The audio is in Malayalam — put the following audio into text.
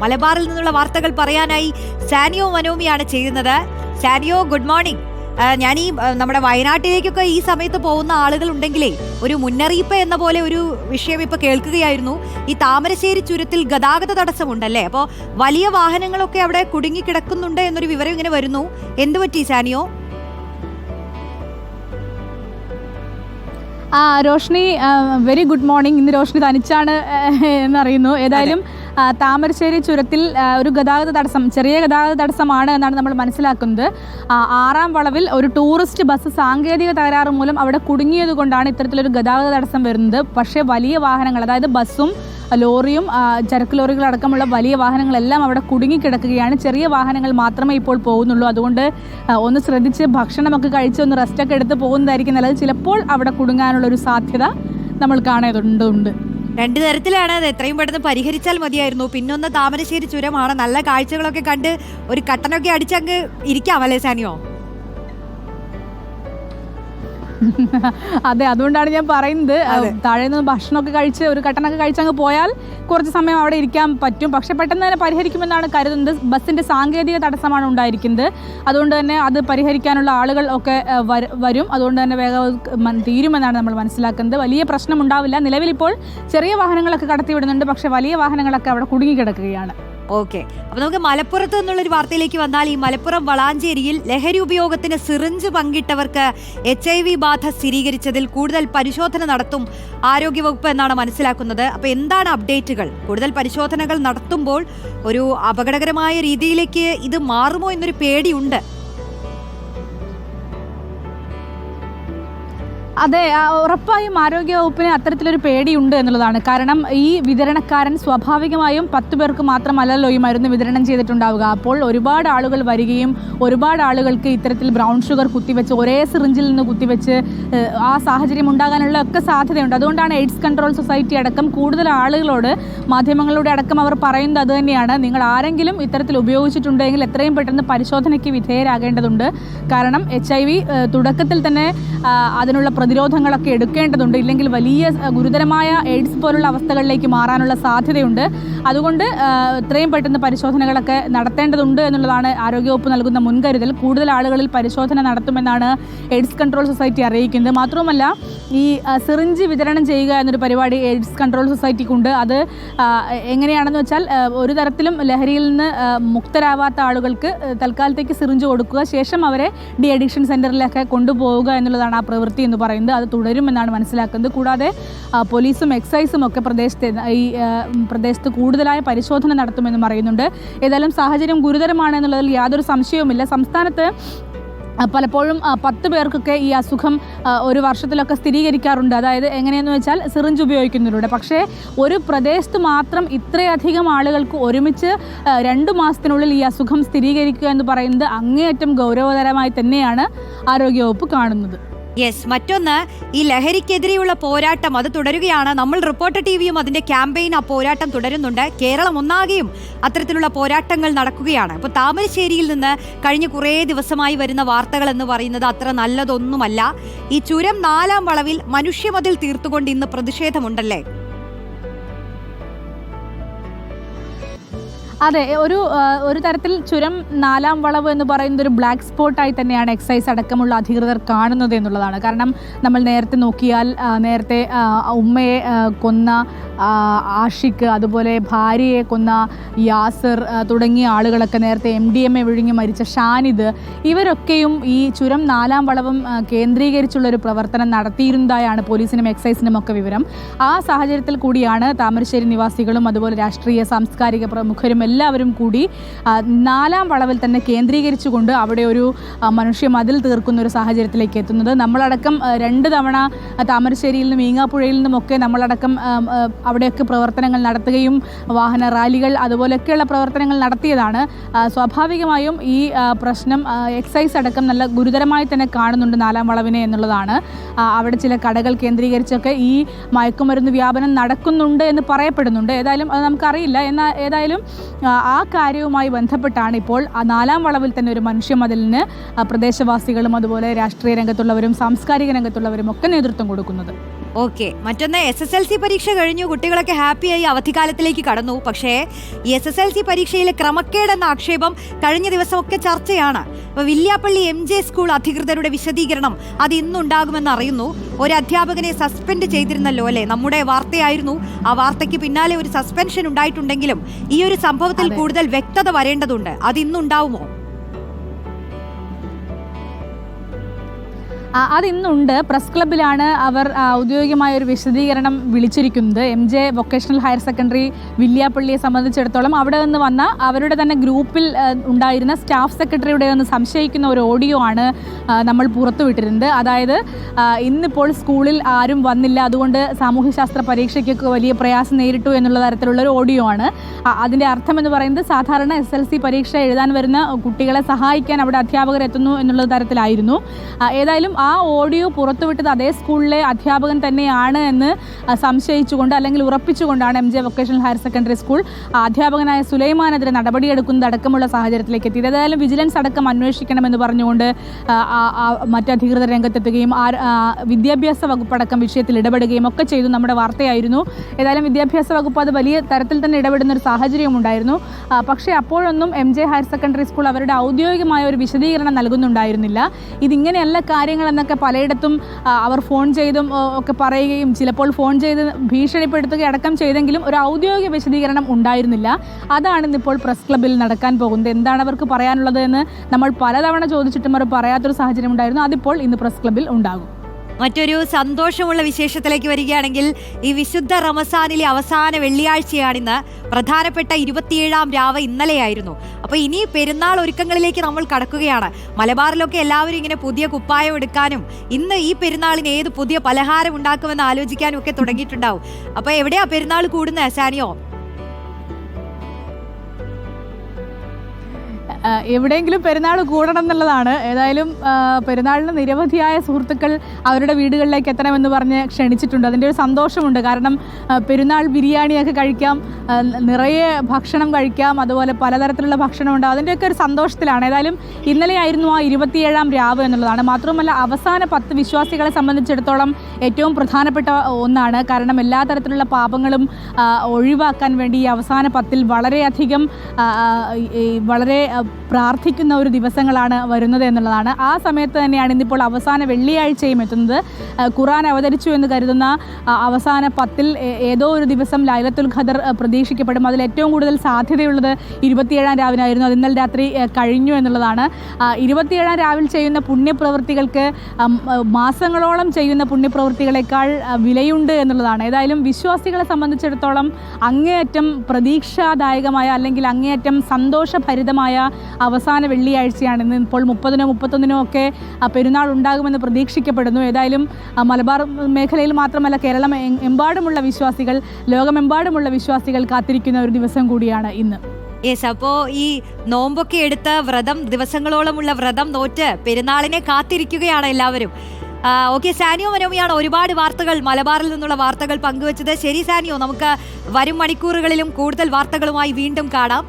മലബാറിൽ നിന്നുള്ള വാർത്തകൾ പറയാനായി സാനിയോ മനോമിയാണ് ചെയ്യുന്നത്. സാനിയോ, ഗുഡ് മോർണിംഗ്. ഞാൻ നമ്മുടെ വയനാട്ടിലേക്കൊക്കെ ഈ സമയത്ത് പോകുന്ന ആളുകൾ ഉണ്ടെങ്കിലേ ഒരു മുന്നറിയിപ്പ് എന്ന പോലെ ഒരു വിഷയം ഇപ്പൊ കേൾക്കുകയായിരുന്നു. ഈ താമരശ്ശേരി ചുരത്തിൽ ഗതാഗത തടസ്സമുണ്ടല്ലേ, അപ്പോൾ വലിയ വാഹനങ്ങളൊക്കെ അവിടെ കുടുങ്ങിക്കിടക്കുന്നുണ്ട് എന്നൊരു വിവരം ഇങ്ങനെ വരുന്നു. എന്തുപറ്റി സാനിയോ? Roshni, very good morning. ഇന്ന് റോഷ്നി തനിച്ചാണ് എന്നറിയുന്നു. ഏതായാലും താമരശ്ശേരി ചുരത്തിൽ ഒരു ഗതാഗത തടസ്സം, ചെറിയ ഗതാഗത തടസ്സമാണ് എന്നാണ് നമ്മൾ മനസ്സിലാക്കുന്നത്. 6-ാം വളവിൽ ഒരു ടൂറിസ്റ്റ് ബസ് സാങ്കേതിക തകരാറ് മൂലം അവിടെ കുടുങ്ങിയത് കൊണ്ടാണ് ഇത്തരത്തിലൊരു ഗതാഗത തടസ്സം വരുന്നത്. പക്ഷേ വലിയ വാഹനങ്ങൾ, അതായത് ബസ്സും ലോറിയും ചരക്ക് ലോറികളടക്കമുള്ള വലിയ വാഹനങ്ങളെല്ലാം അവിടെ കുടുങ്ങിക്കിടക്കുകയാണ്. ചെറിയ വാഹനങ്ങൾ മാത്രമേ ഇപ്പോൾ പോകുന്നുള്ളൂ. അതുകൊണ്ട് ഒന്ന് ശ്രദ്ധിച്ച് ഭക്ഷണമൊക്കെ കഴിച്ച് ഒന്ന് റെസ്റ്റൊക്കെ എടുത്ത് പോകുന്നതായിരിക്കും നല്ലത്. ചിലപ്പോൾ അവിടെ കുടുങ്ങാനുള്ളൊരു സാധ്യത നമ്മൾ കാണേണ്ടതുണ്ട്. രണ്ടു തരത്തിലാണ് അത്. എത്രയും പെട്ടെന്ന് പരിഹരിച്ചാൽ മതിയായിരുന്നു. പിന്നൊന്ന് താമരശ്ശേരി ചുരമാണ്. നല്ല കാഴ്ചകളൊക്കെ കണ്ട് ഒരു കട്ടനൊക്കെ അടിച്ചങ്ങ് ഇരിക്കാം അല്ലേ സാനിയോ? അതെ, അതുകൊണ്ടാണ് ഞാൻ പറയുന്നത്, താഴെ നിന്ന് ഭക്ഷണമൊക്കെ കഴിച്ച് ഒരു കട്ടനൊക്കെ കഴിച്ചങ്ങ് പോയാൽ കുറച്ച് സമയം അവിടെ ഇരിക്കാൻ പറ്റും. പക്ഷെ പെട്ടെന്ന് തന്നെ പരിഹരിക്കുമെന്നാണ് കരുതുന്നത്. ബസ്സിൻ്റെ സാങ്കേതിക തടസ്സമാണ് അതുകൊണ്ട് തന്നെ അത് പരിഹരിക്കാനുള്ള ആളുകൾ ഒക്കെ വരും. അതുകൊണ്ട് തന്നെ വേഗം തീരുമെന്നാണ് നമ്മൾ മനസ്സിലാക്കുന്നത്. വലിയ പ്രശ്നം ഉണ്ടാവില്ല. നിലവിലിപ്പോൾ ചെറിയ വാഹനങ്ങളൊക്കെ കടത്തിവിടുന്നുണ്ട്, പക്ഷെ വലിയ വാഹനങ്ങളൊക്കെ അവിടെ കുടുങ്ങിക്കിടക്കുകയാണ്. ഓക്കെ, അപ്പൊ നമുക്ക് മലപ്പുറത്ത് നിന്നുള്ളൊരു വാർത്തയിലേക്ക് വന്നാൽ, ഈ മലപ്പുറം വളാഞ്ചേരിയിൽ ലഹരി ഉപയോഗത്തിന് സിറിഞ്ച് പങ്കിട്ടവർക്ക് HIV ബാധ സ്ഥിരീകരിച്ചതിൽ കൂടുതൽ പരിശോധന നടത്തും ആരോഗ്യവകുപ്പ് എന്നാണ് മനസ്സിലാക്കുന്നത്. അപ്പൊ എന്താണ് അപ്ഡേറ്റുകൾ? കൂടുതൽ പരിശോധനകൾ നടത്തുമ്പോൾ ഒരു അപകടകരമായ രീതിയിലേക്ക് ഇത് മാറുമോ എന്നൊരു പേടിയുണ്ട്. അതെ, ഉറപ്പായും ആരോഗ്യവകുപ്പിന് അത്തരത്തിലൊരു പേടിയുണ്ട് എന്നുള്ളതാണ്. കാരണം ഈ വിതരണക്കാരൻ സ്വാഭാവികമായും 10 പേർക്ക് മാത്രമല്ലല്ലോ ഈ മരുന്ന് വിതരണം ചെയ്തിട്ടുണ്ടാവുക. അപ്പോൾ ഒരുപാട് ആളുകൾ വരികയും ഒരുപാട് ആളുകൾക്ക് ഇത്തരത്തിൽ ബ്രൗൺ ഷുഗർ കുത്തിവെച്ച് ഒരേ സിറിഞ്ചിൽ നിന്ന് കുത്തിവെച്ച് ആ സാഹചര്യം ഉണ്ടാകാനുള്ള ഒക്കെ സാധ്യതയുണ്ട്. അതുകൊണ്ടാണ് എയ്ഡ്സ് കൺട്രോൾ സൊസൈറ്റി അടക്കം കൂടുതൽ ആളുകളോട്, മാധ്യമങ്ങളുടെ അടക്കം അവർ പറയുന്നത് അതുതന്നെയാണ്. നിങ്ങൾ ആരെങ്കിലും ഇത്തരത്തിൽ ഉപയോഗിച്ചിട്ടുണ്ടെങ്കിൽ എത്രയും പെട്ടെന്ന് പരിശോധനയ്ക്ക് വിധേയരാകേണ്ടതുണ്ട്. കാരണം HIV തുടക്കത്തിൽ തന്നെ അതിനുള്ള പ്രതിരോധങ്ങളൊക്കെ എടുക്കേണ്ടതുണ്ട്. ഇല്ലെങ്കിൽ വലിയ ഗുരുതരമായ എയ്ഡ്സ് പോലുള്ള അവസ്ഥകളിലേക്ക് മാറാനുള്ള സാധ്യതയുണ്ട്. അതുകൊണ്ട് എത്രയും പെട്ടെന്ന് പരിശോധനകളൊക്കെ നടത്തേണ്ടതുണ്ട് എന്നുള്ളതാണ് ആരോഗ്യവകുപ്പ് നൽകുന്ന മുൻകരുതൽ. കൂടുതൽ ആളുകളിൽ പരിശോധന നടത്തുമെന്നാണ് എയ്ഡ്സ് കൺട്രോൾ സൊസൈറ്റി അറിയിക്കുന്നത്. മാത്രവുമല്ല, ഈ സിറിഞ്ച് വിതരണം ചെയ്യുക എന്നൊരു പരിപാടി എയ്ഡ്സ് കൺട്രോൾ സൊസൈറ്റിക്കുണ്ട്. അത് എങ്ങനെയാണെന്ന് വെച്ചാൽ, ഒരു തരത്തിലും ലഹരിയിൽ നിന്ന് മുക്തരാവാത്ത ആളുകൾക്ക് തൽക്കാലത്തേക്ക് സിറിഞ്ച് കൊടുക്കുക, ശേഷം അവരെ ഡി അഡിക്ഷൻ സെൻ്ററിലൊക്കെ കൊണ്ടുപോവുക എന്നുള്ളതാണ് ആ പ്രവൃത്തി എന്ന് പറയുന്നത്. അത് തുടരുമെന്നാണ് മനസ്സിലാക്കുന്നത്. കൂടാതെ പോലീസും എക്സൈസും ഒക്കെ പ്രദേശത്ത് കൂടുതലായ പരിശോധന നടത്തുമെന്നും പറയുന്നുണ്ട്. ഏതായാലും സാഹചര്യം ഗുരുതരമാണ് എന്നുള്ളതിൽ യാതൊരു സംശയവുമില്ല. സംസ്ഥാനത്ത് പലപ്പോഴും 10 പേർക്കൊക്കെ ഈ അസുഖം ഒരു വർഷത്തിലൊക്കെ സ്ഥിരീകരിക്കാറുണ്ട്. അതായത് എങ്ങനെയെന്ന് വെച്ചാൽ സിറിഞ്ച് ഉപയോഗിക്കുന്നതിലൂടെ. പക്ഷേ ഒരു പ്രദേശത്ത് മാത്രം ഇത്രയധികം ആളുകൾക്ക് ഒരുമിച്ച് 2 മാസത്തിനുള്ളിൽ ഈ അസുഖം സ്ഥിരീകരിക്കുക എന്ന് പറയുന്നത് അങ്ങേയറ്റം ഗൗരവതരമായി തന്നെയാണ് ആരോഗ്യവകുപ്പ് കാണുന്നത്. യെസ്, മറ്റൊന്ന്, ഈ ലഹരിക്കെതിരെയുള്ള പോരാട്ടം അത് തുടരുകയാണ്. നമ്മൾ റിപ്പോർട്ടർ TVയും അതിന്റെ ക്യാമ്പയിൻ, ആ പോരാട്ടം തുടരുന്നുണ്ട്. കേരളം ഒന്നാകെയും അത്തരത്തിലുള്ള പോരാട്ടങ്ങൾ നടക്കുകയാണ്. ഇപ്പോൾ താമരശ്ശേരിയിൽ നിന്ന് കഴിഞ്ഞ കുറേ ദിവസമായി വരുന്ന വാർത്തകൾ എന്ന് പറയുന്നത് അത്ര നല്ലതൊന്നുമല്ല. ഈ ചുരം 4-ാം വളവിൽ മനുഷ്യമതിൽ തീർത്തുകൊണ്ട് ഇന്ന് പ്രതിഷേധമുണ്ടല്ലേ? അതെ, ഒരു തരത്തിൽ ചുരം 4-ാം വളവ് എന്ന് പറയുന്നത് ഒരു ബ്ലാക്ക് സ്പോട്ടായി തന്നെയാണ് എക്സൈസ് അടക്കമുള്ള അധികൃതർ കാണുന്നത് എന്നുള്ളതാണ്. കാരണം നമ്മൾ നേരത്തെ നോക്കിയാൽ, നേരത്തെ ഉമ്മയെ കൊന്ന ആഷിഖ്, അതുപോലെ ഭാര്യയെ കൊന്ന യാസിർ തുടങ്ങിയ ആളുകളൊക്കെ, നേരത്തെ MDMA വിഴുങ്ങി മരിച്ച ഷാനിദ്, ഇവരൊക്കെയും ഈ ചുരം 4-ാം വളവും കേന്ദ്രീകരിച്ചുള്ളൊരു പ്രവർത്തനം നടത്തിയിരുന്നതായാണ് പോലീസിനും എക്സൈസിനും ഒക്കെ വിവരം. ആ സാഹചര്യത്തിൽ കൂടിയാണ് താമരശ്ശേരി നിവാസികളും അതുപോലെ രാഷ്ട്രീയ സാംസ്കാരിക പ്രമുഖരും എല്ലാവരും കൂടി 4-ാം വളവിൽ തന്നെ കേന്ദ്രീകരിച്ചുകൊണ്ട് അവിടെ ഒരു മനുഷ്യ മതിൽ തീർക്കുന്ന ഒരു സാഹചര്യത്തിലേക്ക് എത്തുന്നത്. നമ്മളടക്കം 2 തവണ താമരശ്ശേരിയിൽ നിന്നും ഈങ്ങാപ്പുഴയിൽ നിന്നുമൊക്കെ നമ്മളടക്കം അവിടെയൊക്കെ പ്രവർത്തനങ്ങൾ നടത്തുകയും വാഹന റാലികൾ അതുപോലെയൊക്കെയുള്ള പ്രവർത്തനങ്ങൾ നടത്തിയതാണ്. സ്വാഭാവികമായും ഈ പ്രശ്നം എക്സൈസ് അടക്കം നല്ല ഗുരുതരമായി തന്നെ കാണുന്നുണ്ട് 4-ാം വളവിനെ എന്നുള്ളതാണ്. അവിടെ ചില കടകൾ കേന്ദ്രീകരിച്ചൊക്കെ ഈ മയക്കുമരുന്ന് വ്യാപനം നടക്കുന്നുണ്ട് എന്ന് പറയപ്പെടുന്നുണ്ട്. ഏതായാലും അത് നമുക്കറിയില്ല. ഏതായാലും ആ കാര്യവുമായി ബന്ധപ്പെട്ടാണ് ഇപ്പോൾ 4-ാം വളവിൽ തന്നെ ഒരു മനുഷ്യമതിലിന് പ്രദേശവാസികളും അതുപോലെ രാഷ്ട്രീയ രംഗത്തുള്ളവരും സാംസ്കാരിക രംഗത്തുള്ളവരും ഒക്കെ നേതൃത്വം കൊടുക്കുന്നത്. ഓക്കെ, മറ്റൊന്ന് SSLC പരീക്ഷ കഴിഞ്ഞു, കുട്ടികളൊക്കെ ഹാപ്പിയായി അവധിക്കാലത്തിലേക്ക് കടന്നു. പക്ഷേ ഈ SSLC പരീക്ഷയിലെ ക്രമക്കേടെന്ന ആക്ഷേപം കഴിഞ്ഞ ദിവസമൊക്കെ ചർച്ചയാണ്. അപ്പോൾ വില്യാപ്പള്ളി MJ സ്കൂൾ അധികൃതരുടെ വിശദീകരണം അത് ഇന്നുണ്ടാകുമെന്ന് അറിയുന്നു. ഒരു അധ്യാപകനെ സസ്പെൻഡ് ചെയ്തിരുന്നല്ലോ അല്ലേ, നമ്മുടെ വാർത്തയായിരുന്നു. ആ വാർത്തയ്ക്ക് പിന്നാലെ ഒരു സസ്പെൻഷൻ ഉണ്ടായിട്ടുണ്ടെങ്കിലും ഈ ഒരു സംഭവത്തിൽ കൂടുതൽ വ്യക്തത വരേണ്ടതുണ്ട്. അത് ഇന്നുണ്ടാവുമോ? അതിന്നുണ്ട്. പ്രസ് ക്ലബ്ബിലാണ് അവർ ഔദ്യോഗികമായ ഒരു വിശദീകരണം വിളിച്ചിരിക്കുന്നത്. MJ വൊക്കേഷണൽ ഹയർ സെക്കൻഡറി വില്യാപ്പള്ളിയെ സംബന്ധിച്ചിടത്തോളം അവിടെ നിന്ന് വന്ന അവരുടെ തന്നെ ഗ്രൂപ്പിൽ ഉണ്ടായിരുന്ന സ്റ്റാഫ് സെക്രട്ടറിയുടെ നിന്ന് സംശയിക്കുന്ന ഒരു ഓഡിയോ ആണ് നമ്മൾ പുറത്തുവിട്ടിരുന്നത്. അതായത് ഇന്നിപ്പോൾ സ്കൂളിൽ ആരും വന്നില്ല, അതുകൊണ്ട് സാമൂഹ്യശാസ്ത്ര പരീക്ഷയ്ക്കൊക്കെ വലിയ പ്രയാസം നേരിട്ടു എന്നുള്ള തരത്തിലുള്ള ഒരു ഓഡിയോ ആണ്. അതിൻ്റെ അർത്ഥം എന്ന് പറയുന്നത് സാധാരണ SSLC പരീക്ഷ എഴുതാൻ വരുന്ന കുട്ടികളെ സഹായിക്കാൻ അവിടെ അധ്യാപകർ എത്തുന്നു എന്നുള്ള തരത്തിലായിരുന്നു. ഏതായാലും ആ ഓഡിയോ പുറത്തുവിട്ടത് അതേ സ്കൂളിലെ അധ്യാപകൻ തന്നെയാണ് എന്ന് സംശയിച്ചുകൊണ്ട് അല്ലെങ്കിൽ ഉറപ്പിച്ചുകൊണ്ടാണ് MJ vocational higher secondary school അധ്യാപകനായ സുലൈമാനെതിരെ നടപടിയെടുക്കുന്നത് അടക്കമുള്ള സാഹചര്യത്തിലേക്ക് എത്തിയത്. ഏതായാലും വിജിലൻസ് അടക്കം അന്വേഷിക്കണമെന്ന് പറഞ്ഞുകൊണ്ട് മറ്റ് അധികൃതർ രംഗത്തെത്തുകയും വിദ്യാഭ്യാസ വകുപ്പടക്കം വിഷയത്തിൽ ഇടപെടുകയും ഒക്കെ ചെയ്തു. നമ്മുടെ വാർത്തയായിരുന്നു. ഏതായാലും വിദ്യാഭ്യാസ വകുപ്പ് അത് വലിയ തരത്തിൽ തന്നെ ഇടപെടുന്ന ഒരു സാഹചര്യം ഉണ്ടായിരുന്നു. പക്ഷേ അപ്പോഴൊന്നും MJ ഹയർ സെക്കൻഡറി സ്കൂൾ അവരുടെ ഔദ്യോഗികമായ ഒരു വിശദീകരണം നൽകുന്നുണ്ടായിരുന്നില്ല. ഇതിങ്ങനെയല്ല കാര്യങ്ങൾ എന്നൊക്കെ പലയിടത്തും അവർ ഫോൺ ചെയ്തും ഒക്കെ പറയുകയും ചിലപ്പോൾ ഫോൺ ചെയ്ത് ഭീഷണിപ്പെടുത്തുകയും അടക്കം ചെയ്തെങ്കിലും ഒരു ഔദ്യോഗിക വിശദീകരണം ഉണ്ടായിരുന്നില്ല. അതാണ് ഇന്നിപ്പോൾ പ്രസ് ക്ലബ്ബിൽ നടക്കാൻ പോകുന്നത്. എന്താണ് അവർക്ക് പറയാനുള്ളത് എന്ന് നമ്മൾ പലതവണ ചോദിച്ചിട്ടും അവർ പറയാത്തൊരു സാഹചര്യം ഉണ്ടായിരുന്നു. അതിപ്പോൾ ഇന്ന് പ്രസ് ക്ലബ്ബിൽ ഉണ്ടാകും. മറ്റൊരു സന്തോഷമുള്ള വിശേഷത്തിലേക്ക് വരികയാണെങ്കിൽ, ഈ വിശുദ്ധ റമസാനിലെ അവസാന വെള്ളിയാഴ്ചയാണിന്ന്. പ്രധാനപ്പെട്ട 27ാം രാവ് ഇന്നലെയായിരുന്നു. അപ്പോൾ ഇനി പെരുന്നാൾ ഒരുക്കങ്ങളിലേക്ക് നമ്മൾ കടക്കുകയാണ്. മലബാറിലൊക്കെ എല്ലാവരും ഇങ്ങനെ പുതിയ കുപ്പായം എടുക്കാനും ഇന്ന് ഈ പെരുന്നാളിന് ഏത് പുതിയ പലഹാരം ഉണ്ടാക്കുമെന്ന് ആലോചിക്കാനും ഒക്കെ തുടങ്ങിയിട്ടുണ്ടാവും. അപ്പോൾ എവിടെയാ പെരുന്നാൾ കൂടുന്നത് സാനിയോ? എവിടെയെങ്കിലും പെരുന്നാൾ കൂടണം എന്നുള്ളതാണ്. ഏതായാലും പെരുന്നാളിന് നിരവധിയായ സുഹൃത്തുക്കൾ അവരുടെ വീടുകളിലേക്ക് എത്തണമെന്ന് പറഞ്ഞ് ക്ഷണിച്ചിട്ടുണ്ട്. അതിൻ്റെ ഒരു സന്തോഷമുണ്ട്. കാരണം പെരുന്നാൾ ബിരിയാണിയൊക്കെ കഴിക്കാം, നിറയെ ഭക്ഷണം കഴിക്കാം, അതുപോലെ പലതരത്തിലുള്ള ഭക്ഷണമുണ്ട്. അതിൻ്റെയൊക്കെ ഒരു സന്തോഷത്തിലാണ്. ഏതായാലും ഇന്നലെയായിരുന്നു ആ 27ാം രാവ് എന്നുള്ളതാണ്. മാത്രമല്ല അവസാന 10 വിശ്വാസികളെ സംബന്ധിച്ചിടത്തോളം ഏറ്റവും പ്രധാനപ്പെട്ട ഒന്നാണ്. കാരണം എല്ലാ തരത്തിലുള്ള പാപങ്ങളും ഒഴിവാക്കാൻ വേണ്ടി ഈ അവസാന 10-ൽ വളരെയധികം വളരെ പ്രാർത്ഥിക്കുന്ന ഒരു ദിവസങ്ങളാണ് വരുന്നത് എന്നുള്ളതാണ്. ആ സമയത്ത് തന്നെയാണ് ഇന്നിപ്പോൾ അവസാന വെള്ളിയാഴ്ചയും എത്തുന്നത്. ഖുർആൻ അവതരിച്ചു എന്ന് കരുതുന്ന അവസാന 10-ൽ ഏതോ ഒരു ദിവസം ലൈലത്തുൽ ഖദർ പ്രതീക്ഷിക്കപ്പെടും. അതിൽ ഏറ്റവും കൂടുതൽ സാധ്യതയുള്ളത് 27ാം രാവിനായിരുന്നു. അത് ഇന്നലെ രാത്രി കഴിഞ്ഞു എന്നുള്ളതാണ്. 27ാം രാവിൽ ചെയ്യുന്ന പുണ്യപ്രവൃത്തികൾക്ക് മാസങ്ങളോളം ചെയ്യുന്ന പുണ്യപ്രവൃത്തികളെക്കാൾ വിലയുണ്ട് എന്നുള്ളതാണ്. ഏതായാലും വിശ്വാസികളെ സംബന്ധിച്ചിടത്തോളം അങ്ങേയറ്റം പ്രതീക്ഷാദായകമായ അല്ലെങ്കിൽ അങ്ങേയറ്റം സന്തോഷഭരിതമായ അവസാന വെള്ളിയാഴ്ചയാണ് ഇന്ന്. ഇപ്പോൾ 30-നോ 31-നോ ഒക്കെ പെരുന്നാൾ ഉണ്ടാകുമെന്ന് പ്രതീക്ഷിക്കപ്പെടുന്നു. ഏതായാലും മലബാർ മേഖലയിൽ മാത്രമല്ല കേരളം എമ്പാടുമുള്ള വിശ്വാസികൾ, ലോകമെമ്പാടുമുള്ള വിശ്വാസികൾ കാത്തിരിക്കുന്ന ഒരു ദിവസം കൂടിയാണ് ഇന്ന്. യെസ്, അപ്പോൾ ഈ നോമ്പൊക്കെ എടുത്ത് ദിവസങ്ങളോളമുള്ള വ്രതം നോറ്റ് പെരുന്നാളിനെ കാത്തിരിക്കുകയാണ് എല്ലാവരും. ഓക്കെ, സാനിയോ മനോമിയാണ് ഒരുപാട് വാർത്തകൾ, മലബാറിൽ നിന്നുള്ള വാർത്തകൾ പങ്കുവച്ചത്. ശരി സാനിയോ, നമുക്ക് വരും മണിക്കൂറുകളിലും കൂടുതൽ വാർത്തകളുമായി വീണ്ടും കാണാം.